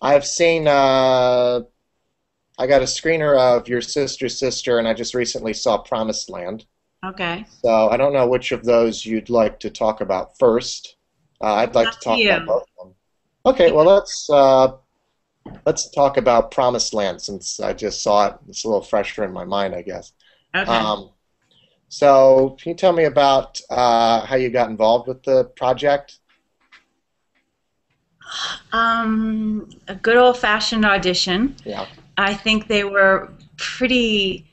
I've seen. I got a screener of Your Sister's Sister, and I just recently saw Promised Land. Okay. So I don't know which of those you'd like to talk about first. I'd It's like up to to talk about you. both of them. Okay, Yeah. well let's talk about Promised Land since I just saw it. It's a little fresher in my mind, I guess. Okay. Um, so can you tell me about how you got involved with the project? A good old-fashioned audition. Yeah. I think they were pretty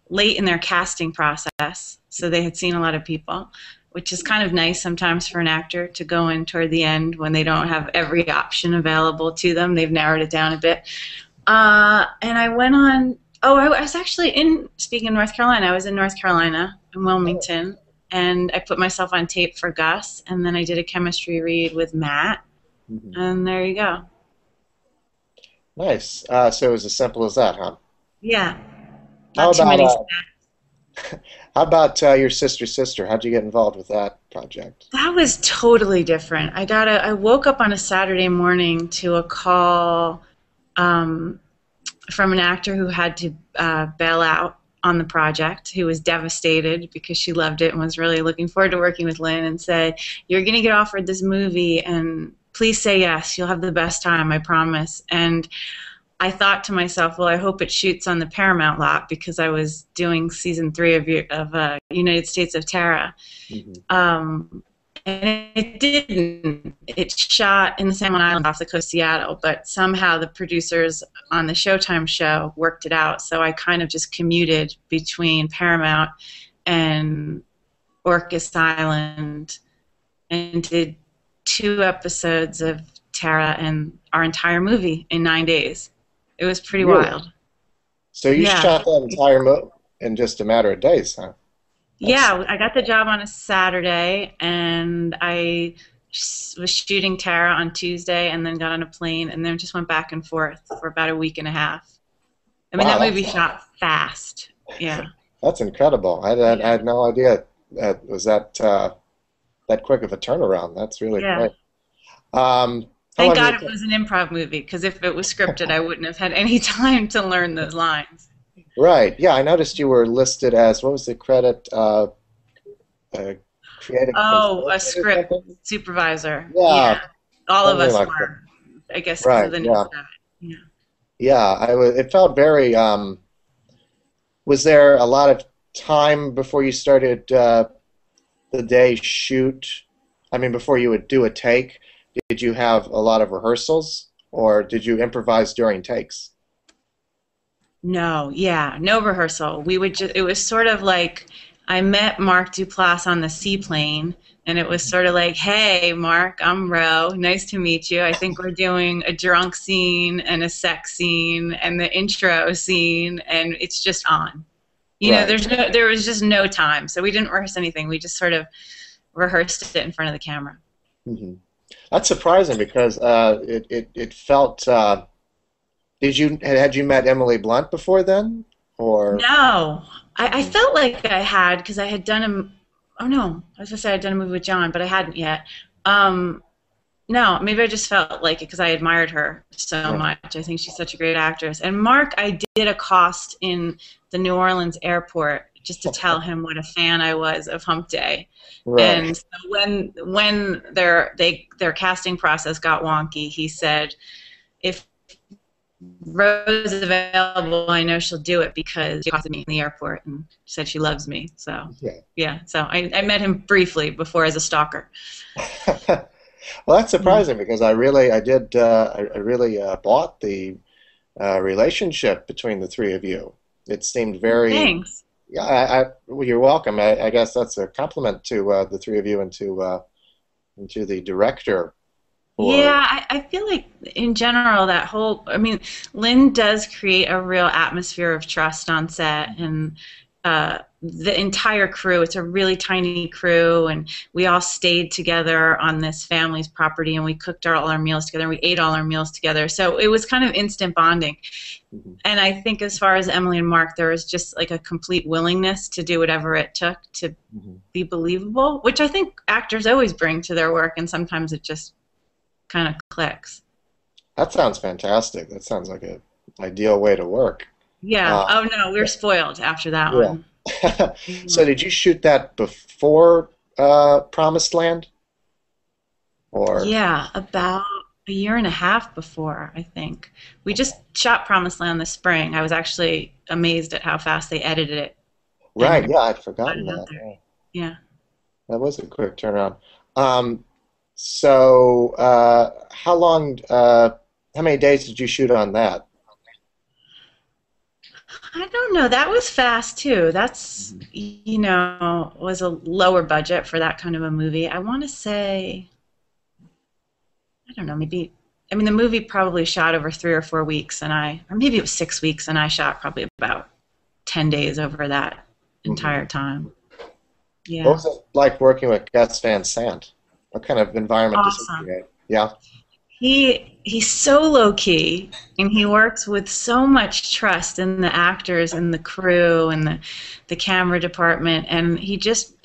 late in their casting process, so they had seen a lot of people, which is kind of nice sometimes for an actor to go in toward the end when they don't have every option available to them. They've narrowed it down a bit. And I went on. Oh, I was actually speaking of North Carolina, I was in North Carolina, in Oh. Wilmington, and I put myself on tape for Gus, and then I did a chemistry read with Matt, Mhm. and there you go. Nice. So it was as simple as that, huh? Yeah, How not too about many. Your sister's sister? How'd you get involved with that project? That was totally different. I woke up on a Saturday morning to a call um, from an actor who had to bail out on the project, who was devastated because she loved it and was really looking forward to working with Lynn, and said, "You're going to get offered this movie, and please say yes. You'll have the best time, I promise." And I thought to myself, well, I hope it shoots on the Paramount lot because I was doing season 3 of United States of Terra. Hmm. Um, and it didn't. It shot in the San Juan Island off the coast of Seattle, but somehow the producers on the Showtime show worked it out. So I kind of just commuted between Paramount and Orcas Island and did 2 episodes of Tara and our entire movie in 9 days. It was pretty Really? wild. So you Yeah. shot that entire movie in just a matter of days, huh? That's Yeah, I got the job on a Saturday, and I was shooting Tara on Tuesday, and then got on a plane, and then just went back and forth for about a week and a half. I mean, wow. that movie shot fast. Yeah, That's incredible. I yeah, had no idea that was that quick of a turnaround. That's really yeah. great. Um, how Thank long God did it it was an improv movie, because if it was scripted, I wouldn't have had any time to learn those lines. Right. Yeah, I noticed you were listed as what was the credit? Uh, creative Oh, a consultant or script something? supervisor. Yeah, Yeah, all of something us like that. were, I guess, because of Right. the nature Yeah. of it. Yeah. Yeah. I was. It felt very. Was there a lot of time before you started the day shoot? I mean, before you would do a take, did you have a lot of rehearsals, or did you improvise during takes? No, yeah, no rehearsal. We would just, it was sort of like I met Mark Duplass on the seaplane, and it was sort of like, hey, Mark, I'm Ro. Nice to meet you. I think we're doing a drunk scene and a sex scene and the intro scene, and it's just on. Right. There was just no time. So we didn't rehearse anything. We just sort of rehearsed it in front of the camera. Hmm. That's surprising because it felt. Did you had you met Emily Blunt before then, or? No, I Mhm. felt like I had because I had done a. Oh no, I was gonna say I'd done a movie with John, but I hadn't yet. Um, no, maybe I just felt like it because I admired her so Right. much. I think she's such a great actress. And Mark, I did accost in the New Orleans airport just to tell him what a fan I was of Hump Day. Right. And so when their casting process got wonky, he said, if Rose is available, I know she'll do it because she accosted me in the airport and said she loves me. So, Yeah. yeah. So I met him briefly before as a stalker. Well, that's Yeah. surprising because I really bought the relationship between the three of you. It seemed very, Thanks. yeah, well, you're welcome. I guess that's a compliment to the three of you and to the director for, Yeah, I feel like in general that whole, I mean, Lynn does create a real atmosphere of trust on set, and the entire crew, it's a really tiny crew, and we all stayed together on this family's property, and we cooked all our meals together, and we ate all our meals together. So it was kind of instant bonding. Mhm. And I think as far as Emily and Mark, there was just like a complete willingness to do whatever it took to Mhm. be believable, which I think actors always bring to their work, and sometimes it just kind of clicks. That sounds fantastic. That sounds like a ideal way to work. Yeah. Uh, Oh no, we were spoiled after that yeah. one. So Yeah. did you shoot that before Promised Land? Or Yeah, about a year and a half before, I think. We just shot Promised Land this spring. I was actually amazed at how fast they edited it right, and yeah, I'd got forgotten it out that. there. Yeah, Yeah. that was a quick turnaround. Um, so how many days did you shoot on that? I don't know. That was fast too. That's, Mhm. was a lower budget for that kind of a movie. I want to say, I don't know, maybe, I mean, the movie probably shot over 3 or 4 weeks, or maybe it was 6 weeks, and I shot probably about 10 days over that Mhm. entire time. What Yeah. was it like working with Gus Van Sant? What kind of environment does he Awesome. create? Yeah. He's so low key, and he works with so much trust in the actors and the crew and the camera department, and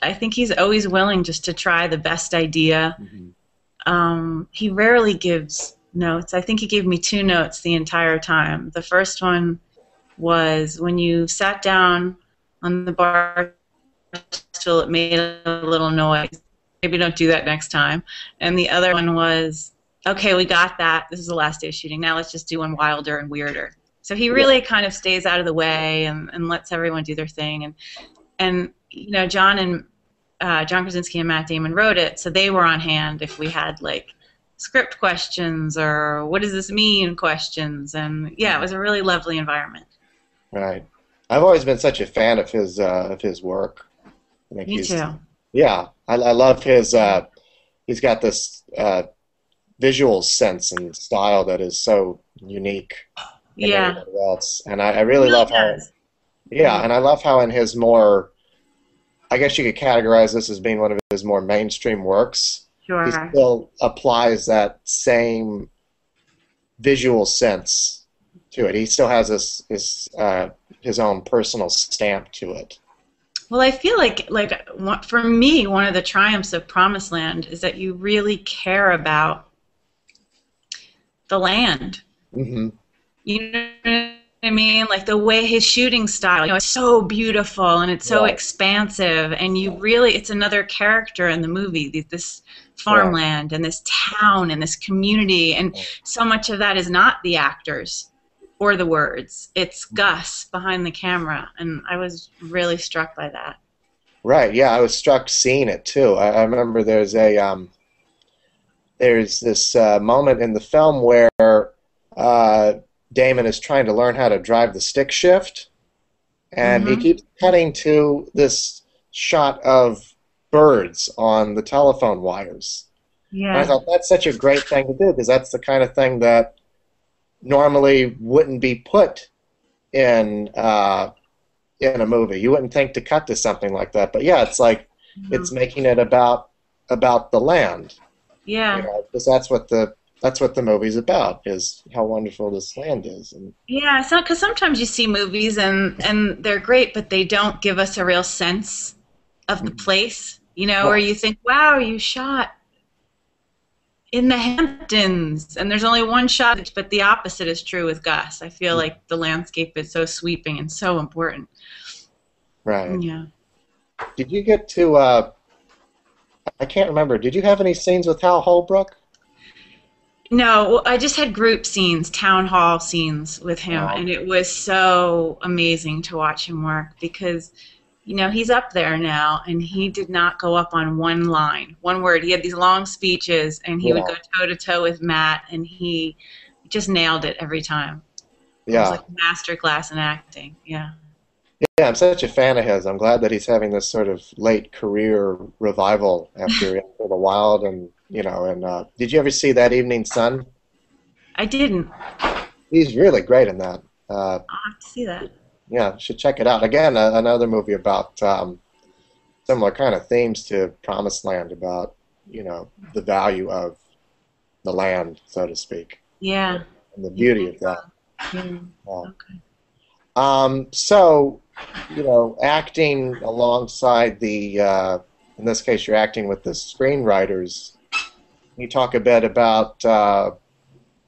I think he's always willing just to try the best idea. Mhm. He rarely gives notes. I think he gave me 2 notes the entire time. The first one was when you sat down on the bar stool, it made a little noise. Maybe don't do that next time. And the other one was, okay, we got that. This is the last day of shooting. Now let's just do one wilder and weirder. So he Yeah. really kind of stays out of the way and lets everyone do their thing. And John Krasinski and Matt Damon wrote it, so they were on hand if we had like script questions or what does this mean questions. And yeah, it Mhm. was a really lovely environment. Right. I've always been such a fan of his work. I think Me he's too. yeah. I love his he's got this visual sense and style that is so unique than Yeah, anybody else. And I he really really love how does. yeah, Yeah, and I love how in his more I guess you could categorize this as being one of his more mainstream works. He sure. still applies that same visual sense to it. He still has his own personal stamp to it. Well, I feel for me, one of the triumphs of Promised Land is that you really care about the land. Hmm. You know what I mean? Like the way his shooting style, it's so beautiful and it's so Right, expansive, and it's another character in the movie, this right. farmland and this town and this community, and so much of that is not the actors or the words. It's Gus behind the camera, and I was really struck by that. Right, yeah, I was struck seeing it too. I remember there's this moment in the film where uh, Damon is trying to learn how to drive the stick shift, and he Hmm. keeps cutting to this shot of birds on the telephone wires. And I Yeah. thought that's such a great thing to do because that's the kind of thing that normally wouldn't be put in in a movie. You wouldn't think to cut to something like that, but yeah, it's like it's Mhm. making it about the land, you Yeah. know, because that's what the movie's about is how wonderful this land is. And Yeah, so because sometimes you see movies and they're great, but they don't give us a real sense of the Mhm. place, or Right, you think, wow, you shot in the Hamptons, and there's only one shot, but the opposite is true with Gus. I feel like the landscape is so sweeping and so important. right. Yeah. Did you get to? I can't remember. Did you have any scenes with Hal Holbrook? No, well, I just had group scenes, town hall scenes with him, Oh, and it was so amazing to watch him work because, he's up there now, and he did not go up on one line, one word. He had these long speeches, and he would yeah, go toe to toe with Matt, and he just nailed it every time. It was yeah. like a master class in acting. Yeah. Yeah, I'm such a fan of his. I'm glad that he's having this sort of late career revival after Into the Wild and and did you ever see That Evening Sun? I didn't. He's really great in that. Uh, I'll have to see that. yeah, should check it out. Again, another movie about similar kind of themes to Promised Land about the value of the land, so to speak, Yeah. and the Yeah. beauty of that. Yeah. Uh, Okay. so, acting alongside in this case, you're acting with the screenwriters. Can you talk a bit about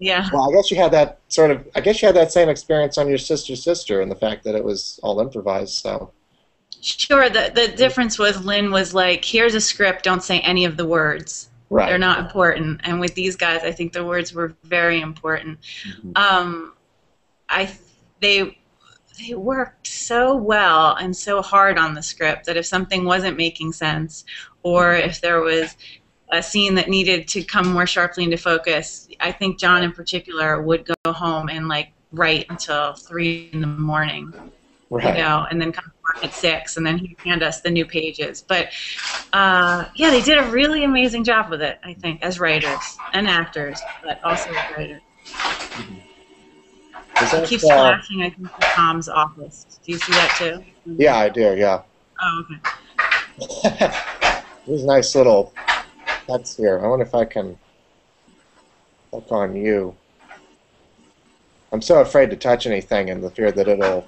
Yeah. Well, I guess you had that sort of. I guess you had that same experience on your sister's sister, and the fact that it was all improvised. So. Sure. The difference was Lynn was like, here's a script, don't say any of the words. They're Right. not important. And with these guys, I think the words were very important. Hmm. Um, I they they worked so well and so hard on the script that if something wasn't making sense, or if there was a scene that needed to come more sharply into focus, I think John in particular would go home and like write until 3 in the morning, Right. and then come to work at 6, and then he'd hand us the new pages. But yeah, they did a really amazing job with it, I think, as writers and actors, but also as writers. Is It that, keeps flashing, I think, to Tom's office. Do you see that too? yeah, I do. Yeah. Oh, okay. There's nice little cuts here. I wonder if I can click on you. I'm so afraid to touch anything in the fear that it'll.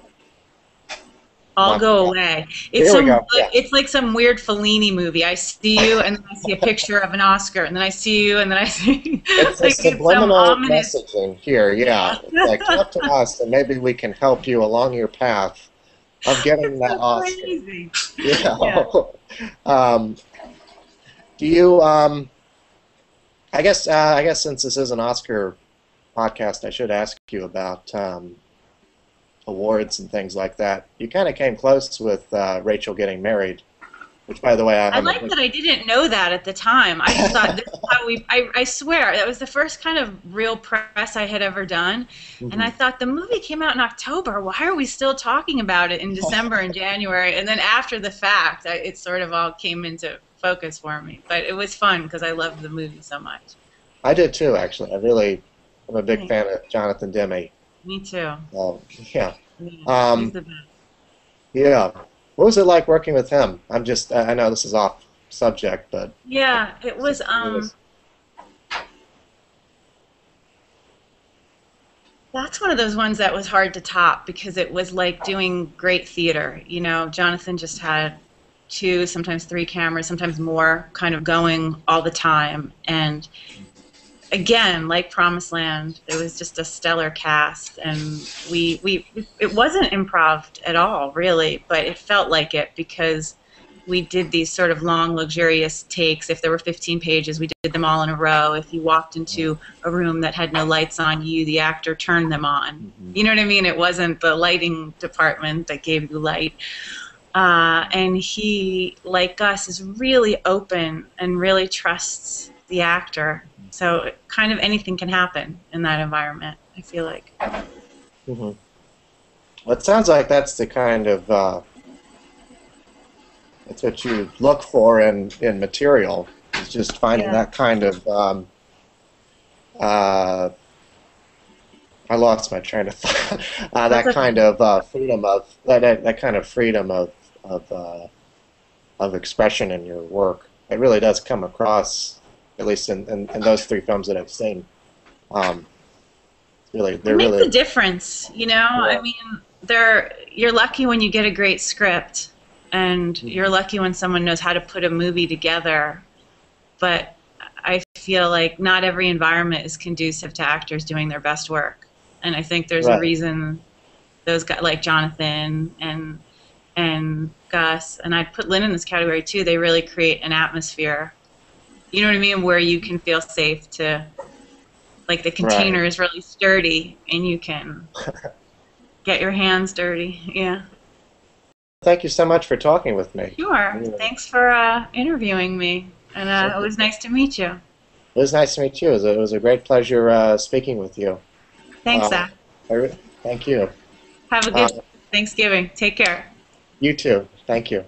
I'll knock go me out. away. Here we go. Yeah. It's like some weird Fellini movie. I see you, and then I see a picture of an Oscar, and then I see you, and then I see It's a like it's some subliminal ominous. messaging here. Yeah. It's like talk to us, and maybe we can help you along your path of getting It's that so Oscar. crazy. Yeah. Yeah. Do you? I guess since this is an Oscar podcast, I should ask you about awards and things like that. You kind of came close with Rachel getting married, which, by the way, I like that I didn't know that at the time. I just thought this is how I swear, that was the first kind of real press I had ever done. And I thought, the movie came out in October. Why are we still talking about it in December and January? And then after the fact, it sort of all came into focus for me. But it was fun because I loved the movie so much. I did too, actually. I'm a big fan of Jonathan Demme. Me too. Yeah. Yeah, he's the best. Yeah. What was it like working with him? I know this is off subject, but. Yeah, it was, that's one of those ones that was hard to top because it was like doing great theater. Jonathan just had 2, sometimes 3 cameras, sometimes more, kind of going all the time. And again, like Promised Land, it was just a stellar cast, and it wasn't improv at all, really, but it felt like it because we did these sort of long, luxurious takes. If there were 15 pages, we did them all in a row. If you walked into a room that had no lights on, the actor turned them on. You know what I mean? It wasn't the lighting department that gave you light. And he, like Gus, is really open and really trusts the actor. So kind of anything can happen in that environment, I feel like. Well, it sounds like that's the kind of it's what you look for in material. It's just finding that kind of I lost my train of thought. That kind of freedom of that kind of freedom of expression in your work. It really does come across, at least in those 3 films that I've seen. It makes a difference, Yeah. I mean, you're lucky when you get a great script, and you're lucky when someone knows how to put a movie together. But I feel like not every environment is conducive to actors doing their best work, and I think there's a reason those guys like Jonathan and Gus, and I'd put Lynn in this category too. They really create an atmosphere. You know what I mean? Where you can feel safe to, like, the container is really sturdy and you can get your hands dirty. Yeah. Thank you so much for talking with me. Sure. Thanks for interviewing me. And it was nice to meet you. It was nice to meet you. It was a great pleasure speaking with you. Thanks, Zach. Thank you. Have a good Thanksgiving. Take care. You too. Thank you.